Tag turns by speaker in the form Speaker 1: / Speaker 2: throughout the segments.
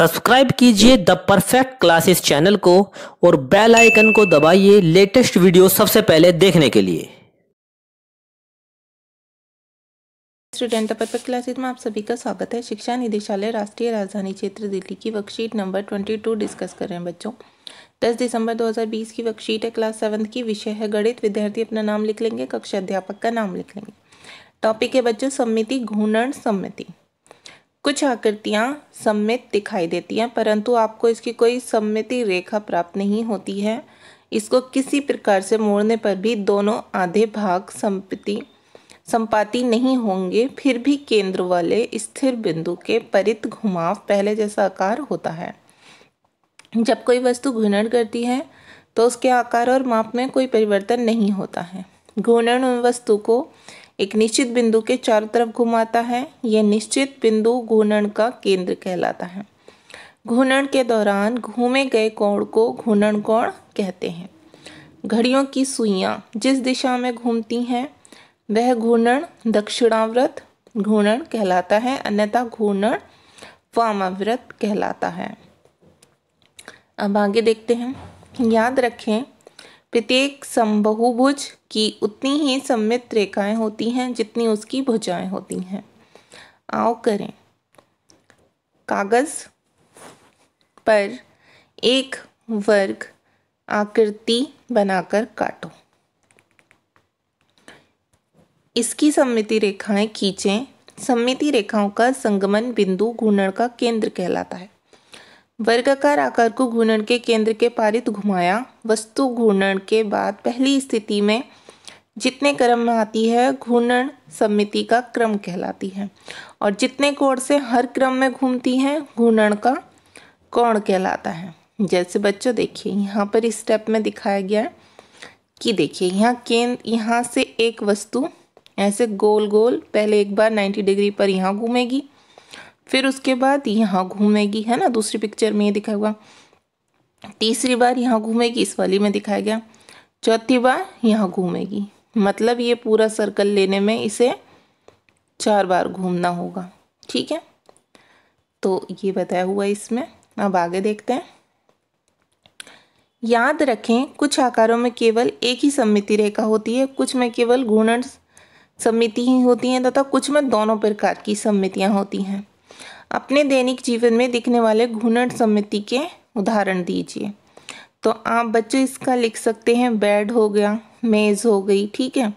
Speaker 1: Subscribe कीजिए the perfect classes channel को और बेल आइकन को दबाइए लेटेस्ट वीडियो सबसे पहले देखने के लिए।
Speaker 2: स्टूडेंट द परफेक्ट क्लासेस में आप सभी का स्वागत है। शिक्षा निदेशालय राष्ट्रीय राजधानी क्षेत्र दिल्ली की वर्कशीट नंबर 22 डिस्कस कर रहे हैं बच्चों। 10 दिसंबर 2020 की वर्कशीट है, क्लास 7 की, विषय है गणित। विद्यार्थी अपना नाम लिख लेंगे, कक्षा अध्यापक का नाम लिख लेंगे। टॉपिक है बच्चों सममिति घूर्णन सममिति। कुछ आकृतियां सममित दिखाई देती हैं परंतु आपको इसकी कोई सममिति रेखा प्राप्त नहीं होती है। इसको किसी प्रकार से मोड़ने पर भी दोनों आधे भाग संपाती नहीं होंगे, फिर भी केंद्र वाले स्थिर बिंदु के परित घुमाव पहले जैसा आकार होता है। जब कोई वस्तु घूर्णन करती है तो उसके आकार और माप में कोई परिवर्तन नहीं होता है। घूर्णन वस्तु को एक निश्चित बिंदु के चारों तरफ घुमाता है। यह निश्चित बिंदु घूर्णन का केंद्र कहलाता है। घूर्णन के दौरान घूमे गए कोण को घूर्णन कोण कहते हैं। घड़ियों की सुइयां जिस दिशा में घूमती हैं वह घूर्णन दक्षिणावर्त घूर्णन कहलाता है, अन्यथा घूर्णन वामावर्त कहलाता है। अब आगे देखते हैं। याद रखें, प्रत्येक समबाहुभुज की उतनी ही सममित रेखाएं होती हैं जितनी उसकी भुजाएं होती हैं। आओ करें। कागज पर एक वर्ग आकृति बनाकर काटो। इसकी सममिति रेखाएं खींचें। सममिति रेखाओं का संगमन बिंदु घूर्णन का केंद्र कहलाता है। वर्गाकार आकार को घूर्णन के केंद्र के पारित घुमाया। वस्तु घूर्णन के बाद पहली स्थिति में जितने क्रम में आती है घूर्णन सममिति का क्रम कहलाती है, और जितने कोण से हर क्रम में घूमती है घूर्णन का कोण कहलाता है। जैसे बच्चों देखिए यहाँ पर इस स्टेप में दिखाया गया है कि देखिए यहाँ से एक वस्तु ऐसे गोल गोल पहले एक बार 90 डिग्री पर यहाँ घूमेगी, फिर उसके बाद यहाँ घूमेगी, है ना, दूसरी पिक्चर में ये दिखाया हुआ। तीसरी बार यहाँ घूमेगी, इस वाली में दिखाया गया। चौथी बार यहाँ घूमेगी, मतलब ये पूरा सर्कल लेने में इसे 4 बार घूमना होगा। ठीक है, तो ये बताया हुआ इसमें। अब आगे देखते हैं। याद रखें, कुछ आकारों में केवल एक ही सममिति रेखा होती है, कुछ में केवल घूर्णन सममिति ही होती हैं तथा कुछ में दोनों प्रकार की सममितियां होती हैं। अपने दैनिक जीवन में दिखने वाले घूर्णन सममिति के उदाहरण दीजिए। तो आप बच्चों इसका लिख सकते हैं, बेड हो गया, मेज़ हो गई। ठीक है,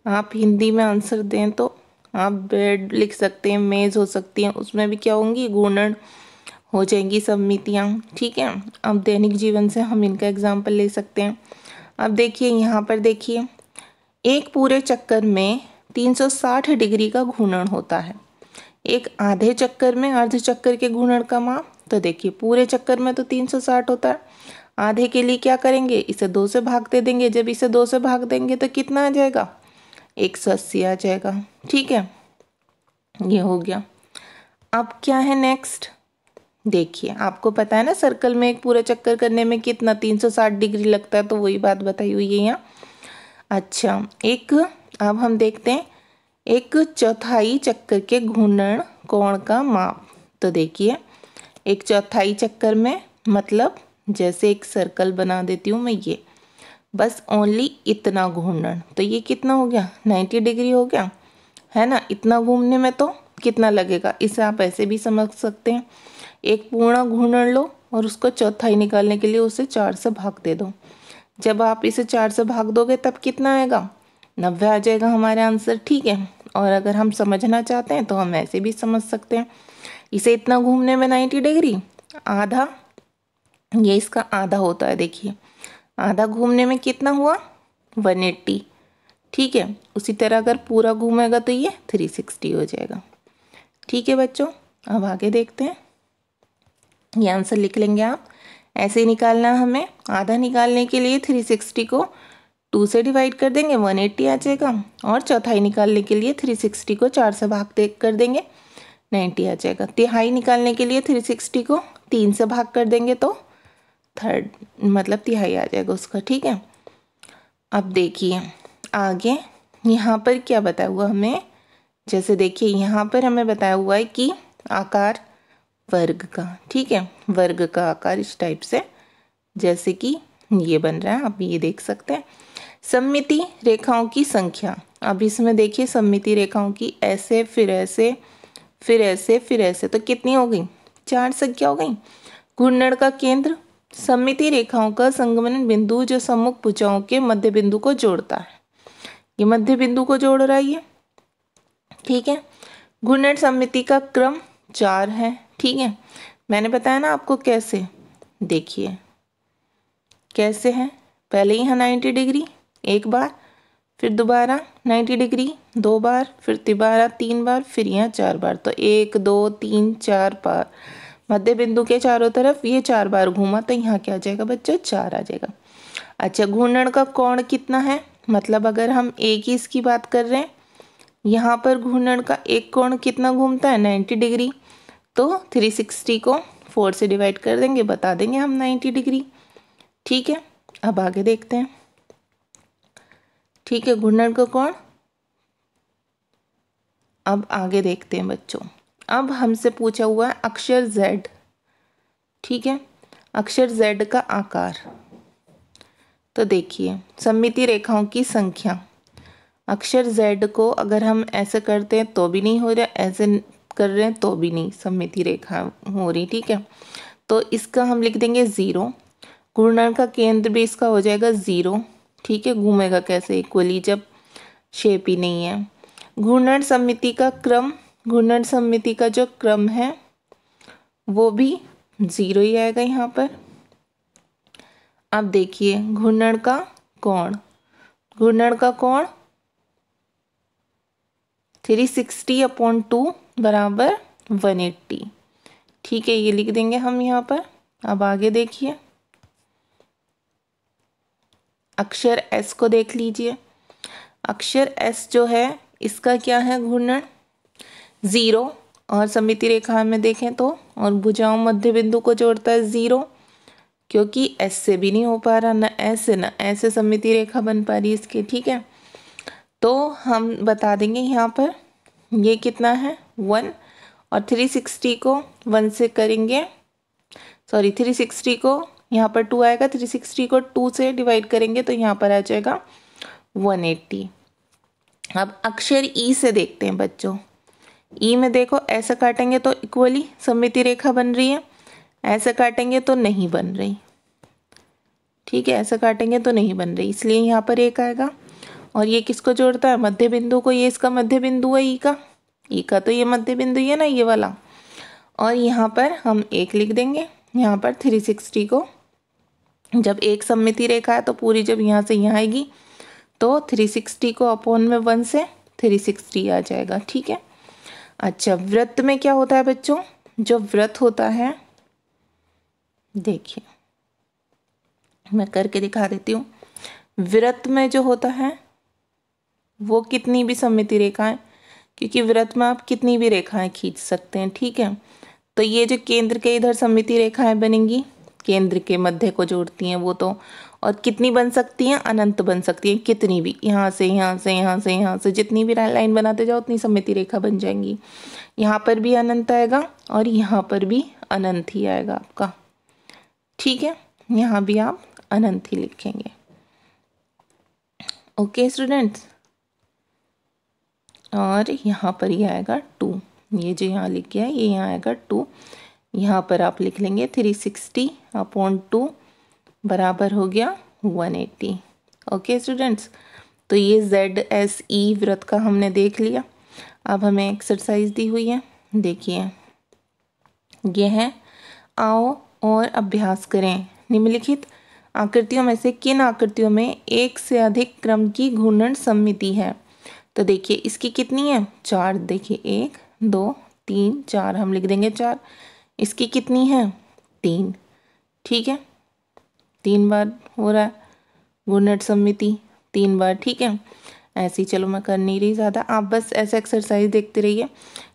Speaker 2: आप हिंदी में आंसर दें तो आप बेड लिख सकते हैं, मेज़ हो सकती हैं, उसमें भी क्या होंगी, घूर्णन हो जाएंगी सममितियाँ। ठीक है, अब दैनिक जीवन से हम इनका एग्जाम्पल ले सकते हैं। अब देखिए यहाँ पर देखिए, एक पूरे चक्कर में 360 डिग्री का घूर्णन होता है। एक आधे चक्कर में अर्ध चक्कर के घूर्णन का माप, तो देखिए पूरे चक्कर में तो 360 होता है, आधे के लिए क्या करेंगे, इसे 2 से भाग दे देंगे। जब इसे 2 से भाग देंगे तो कितना आ जाएगा, 180 आ जाएगा। ठीक है, ये हो गया। अब क्या है नेक्स्ट, देखिए आपको पता है ना सर्कल में एक पूरा चक्कर करने में कितना 360 डिग्री लगता है, तो वही बात बताई हुई है यहाँ। अच्छा, अब हम देखते हैं एक चौथाई चक्कर के घूर्णन कोण का माप। तो देखिए एक चौथाई चक्कर में, मतलब जैसे एक सर्कल बना देती हूँ मैं, ये बस ओनली इतना घूर्णन, तो ये कितना हो गया, 90 डिग्री हो गया, है ना। इतना घूमने में तो कितना लगेगा, इसे आप ऐसे भी समझ सकते हैं। एक पूर्ण घूर्णन लो और उसको चौथाई निकालने के लिए उसे 4 से भाग दे दो। जब आप इसे 4 से भाग दोगे तब कितना आएगा, 90 आ जाएगा हमारा आंसर। ठीक है, और अगर हम समझना चाहते हैं तो हम ऐसे भी समझ सकते हैं, इसे इतना घूमने में 90 डिग्री, आधा, ये इसका आधा होता है। देखिए आधा घूमने में कितना हुआ, 180। ठीक है, उसी तरह अगर पूरा घूमेगा तो ये 360 हो जाएगा। ठीक है बच्चों, अब आगे देखते हैं। ये आंसर लिख लेंगे आप, ऐसे ही निकालना है हमें। आधा निकालने के लिए 360 को 2 से डिवाइड कर देंगे, 180 आ जाएगा, और चौथाई निकालने के लिए 360 को 4 से भाग कर देंगे, 90 आ जाएगा। तिहाई निकालने के लिए 360 को 3 से भाग कर देंगे तो थर्ड, मतलब तिहाई आ जाएगा उसका। ठीक है, अब देखिए आगे यहाँ पर क्या बताया हुआ हमें, जैसे देखिए यहाँ पर हमें बताया हुआ है कि आकार वर्ग का, ठीक है, वर्ग का आकार इस टाइप से, जैसे कि ये बन रहा है, आप ये देख सकते हैं। सममिति रेखाओं की संख्या, अब इसमें देखिए सममिति रेखाओं की ऐसे फिर ऐसे फिर ऐसे फिर ऐसे, तो कितनी हो गई? 4 संख्या हो गई। घूर्णन का केंद्र, सममिति रेखाओं का संगमन बिंदु जो सम्मुख भुजाओं के मध्य बिंदु को जोड़ता है, ये मध्य बिंदु को जोड़ रहा है ये, ठीक है। घूर्णन सममिति का क्रम 4 है, ठीक है। मैंने बताया ना आपको कैसे, देखिए कैसे है, पहले यहाँ 90 डिग्री एक बार, फिर दोबारा 90 डिग्री 2 बार, फिर दोबारा 3 बार, फिर यहाँ 4 बार, तो 1 2 3 4 बार मध्य बिंदु के चारों तरफ ये 4 बार घूमा, तो यहाँ क्या आ जाएगा बच्चों? 4 आ जाएगा। अच्छा, घूर्णन का कोण कितना है? मतलब अगर हम एक ही इसकी बात कर रहे हैं, यहाँ पर घूर्णन का एक कोण कितना घूमता है? 90 डिग्री, तो 360 को 4 से डिवाइड कर देंगे, बता देंगे हम 90 डिग्री, ठीक है। अब आगे देखते हैं, ठीक है, घूर्णन का कोण। अब आगे देखते हैं बच्चों, अब हमसे पूछा हुआ है अक्षर Z, ठीक है, अक्षर Z का आकार। तो देखिए सममिति रेखाओं की संख्या, अक्षर Z को अगर हम ऐसे करते हैं तो भी नहीं हो रहा, ऐसे कर रहे हैं तो भी नहीं सममिति रेखा हो रही, ठीक है। तो इसका हम लिख देंगे 0। घूर्णन का केंद्र भी इसका हो जाएगा 0, ठीक है। घूमेगा कैसे इक्वली जब शेप ही नहीं है। घूर्णन सममिति का क्रम, घूर्णन सममिति का जो क्रम है वो भी 0 ही आएगा यहाँ पर। अब देखिए घूर्णन का कोण, घूर्णन का कोण 360/2 बराबर 180, ठीक है, ये लिख देंगे हम यहाँ पर। अब आगे देखिए, अक्षर S को देख लीजिए, अक्षर S जो है इसका क्या है? घूर्णन 0, और सममिति रेखा में देखें तो, और भुजाओं मध्य बिंदु को जोड़ता है 0, क्योंकि S से भी नहीं हो पा रहा, ना S से ना ऐसे सममिति रेखा बन पा रही इसकी, ठीक है। तो हम बता देंगे यहाँ पर ये कितना है? 1, और 360 को 1 से करेंगे, सॉरी 360 को यहाँ पर 2 आएगा, 360 को 2 से डिवाइड करेंगे तो यहाँ पर आ जाएगा 180। अब अक्षर ई से देखते हैं बच्चों, ई में देखो ऐसा काटेंगे तो इक्वली सममिति रेखा बन रही है, ऐसा काटेंगे तो नहीं बन रही, ठीक है, ऐसा काटेंगे तो नहीं बन रही, इसलिए यहाँ पर 1 आएगा। और ये किसको जोड़ता है? मध्य बिंदु को, ये इसका मध्य बिंदु है ई का तो ये मध्य बिंदु ही है ना, ये वाला। और यहाँ पर हम 1 लिख देंगे, यहाँ पर 360 को, जब एक सममिति रेखा है तो पूरी जब यहाँ से यहाँ आएगी तो 360 को अपॉन में 1 से 360 आ जाएगा, ठीक है। अच्छा, वृत्त में क्या होता है बच्चों? जो वृत्त होता है, देखिए मैं करके दिखा देती हूँ। वृत्त में जो होता है वो कितनी भी सममिति रेखाएं, क्योंकि वृत्त में आप कितनी भी रेखाएं खींच सकते हैं, ठीक है। तो ये जो केंद्र के इधर सममिति रेखाएं बनेंगी, केंद्र के मध्य को जोड़ती हैं वो तो, और कितनी बन सकती हैं? अनंत बन सकती हैं, कितनी भी, यहाँ से यहाँ से यहाँ से यहाँ से जितनी भी लाइन बनाते जाओ उतनी सममिति रेखा बन जाएंगी। यहाँ पर भी अनंत आएगा और यहाँ पर भी अनंत ही आएगा आपका, ठीक है, यहाँ भी आप अनंत ही लिखेंगे। ओके स्टूडेंट्स, और यहाँ पर ये आएगा 2, ये जो यहाँ लिख गया है ये यहाँ आएगा 2, यहाँ पर आप लिख लेंगे 360/2 बराबर हो गया 180। ओके स्टूडेंट्स, तो ये ZSE वृत्त का हमने देख लिया। अब हमें एक्सरसाइज दी हुई है, देखिए ये है, आओ और अभ्यास करें। निम्नलिखित आकृतियों में से किन आकृतियों में एक से अधिक क्रम की घूर्णन सममिति है? तो देखिए इसकी कितनी है? 4, देखिए 1 2 3 4, हम लिख देंगे 4। इसकी कितनी है? 3, ठीक है, 3 बार हो रहा है घूर्णन सममिति, 3 बार, ठीक है। ऐसे ही चलो मैं कर नहीं रही ज़्यादा, आप बस ऐसा एक्सरसाइज देखते रहिए।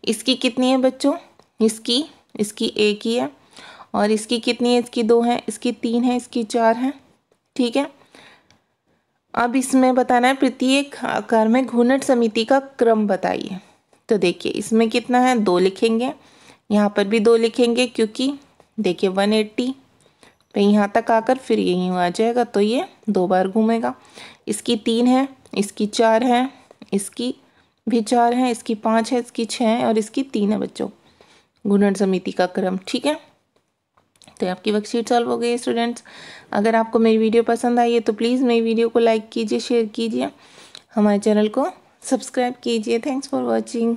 Speaker 2: इसकी कितनी है बच्चों? इसकी 1 ही है, और इसकी कितनी है? इसकी 2 है, इसकी 3 है, इसकी 4 है, ठीक है। अब इसमें बताना है प्रत्येक आकार में घूर्णन सममिति का क्रम बताइए। तो देखिए इसमें कितना है? 2 लिखेंगे, यहाँ पर भी 2 लिखेंगे क्योंकि देखिए 180 पे यहाँ तक आकर फिर यहीं आ जाएगा, तो ये 2 बार घूमेगा। इसकी 3 है, इसकी 4 है, इसकी भी 4 है, इसकी 5 है, इसकी 6 है और इसकी 3 है बच्चों, घूर्णन समिति का क्रम। ठीक है, तो आपकी वर्कशीट सॉल्व हो गई स्टूडेंट्स। अगर आपको मेरी वीडियो पसंद आई है तो प्लीज़ मेरी वीडियो को लाइक कीजिए, शेयर कीजिए, हमारे चैनल को सब्सक्राइब कीजिए। Thanks for watching.